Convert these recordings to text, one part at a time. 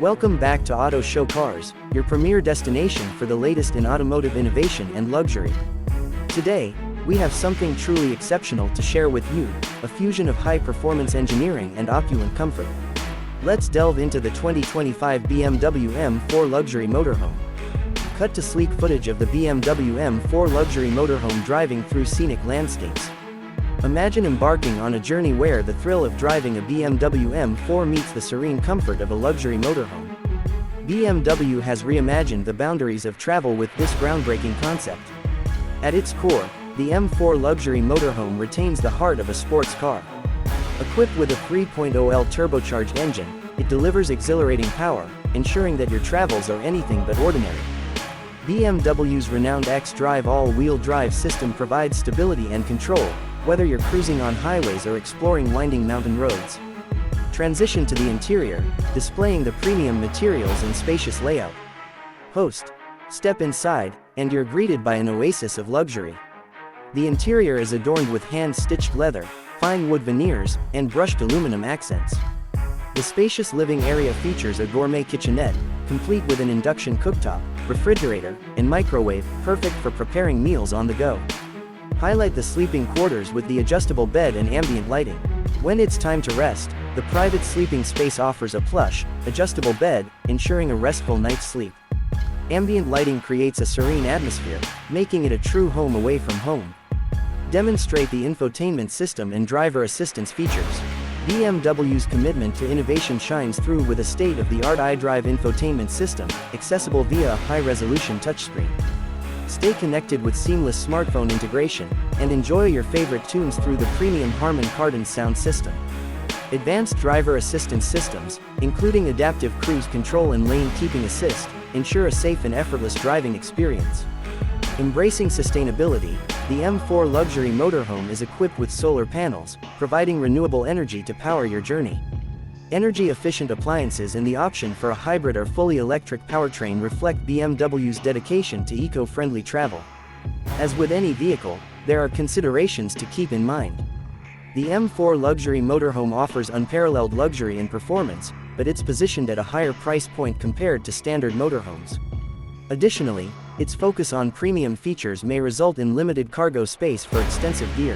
Welcome back to Auto Show Cars, your premier destination for the latest in automotive innovation and luxury. Today, we have something truly exceptional to share with you, a fusion of high-performance engineering and opulent comfort. Let's delve into the 2025 BMW M4 Luxury Motorhome. Cut to sleek footage of the BMW M4 Luxury Motorhome driving through scenic landscapes. Imagine embarking on a journey where the thrill of driving a BMW M4 meets the serene comfort of a luxury motorhome. BMW has reimagined the boundaries of travel with this groundbreaking concept. At its core, the M4 Luxury Motorhome retains the heart of a sports car. Equipped with a 3.0L turbocharged engine, it delivers exhilarating power, ensuring that your travels are anything but ordinary. BMW's renowned xDrive all-wheel drive system provides stability and control, whether you're cruising on highways or exploring winding mountain roads. Transition to the interior, displaying the premium materials and spacious layout. Step inside, and you're greeted by an oasis of luxury. The interior is adorned with hand-stitched leather, fine wood veneers, and brushed aluminum accents. The spacious living area features a gourmet kitchenette, complete with an induction cooktop, refrigerator, and microwave, perfect for preparing meals on the go. Highlight the sleeping quarters with the adjustable bed and ambient lighting. When it's time to rest, the private sleeping space offers a plush, adjustable bed, ensuring a restful night's sleep. Ambient lighting creates a serene atmosphere, making it a true home away from home. Demonstrate the infotainment system and driver assistance features. BMW's commitment to innovation shines through with a state-of-the-art iDrive infotainment system, accessible via a high-resolution touchscreen. Stay connected with seamless smartphone integration, and enjoy your favorite tunes through the premium Harman Kardon sound system. Advanced driver assistance systems, including adaptive cruise control and lane keeping assist, ensure a safe and effortless driving experience. Embracing sustainability, the M4 Luxury Motorhome is equipped with solar panels, providing renewable energy to power your journey. Energy-efficient appliances and the option for a hybrid or fully electric powertrain reflect BMW's dedication to eco-friendly travel. As with any vehicle, there are considerations to keep in mind. The M4 Luxury Motorhome offers unparalleled luxury and performance, but it's positioned at a higher price point compared to standard motorhomes. Additionally, its focus on premium features may result in limited cargo space for extensive gear.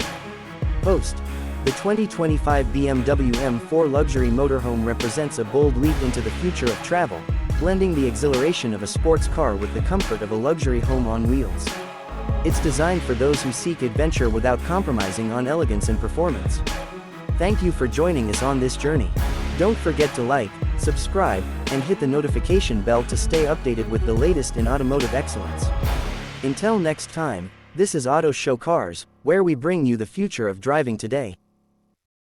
The 2025 BMW M4 Luxury Motorhome represents a bold leap into the future of travel, blending the exhilaration of a sports car with the comfort of a luxury home on wheels. It's designed for those who seek adventure without compromising on elegance and performance. Thank you for joining us on this journey. Don't forget to like, subscribe, and hit the notification bell to stay updated with the latest in automotive excellence. Until next time, this is Auto Show Cars, where we bring you the future of driving today.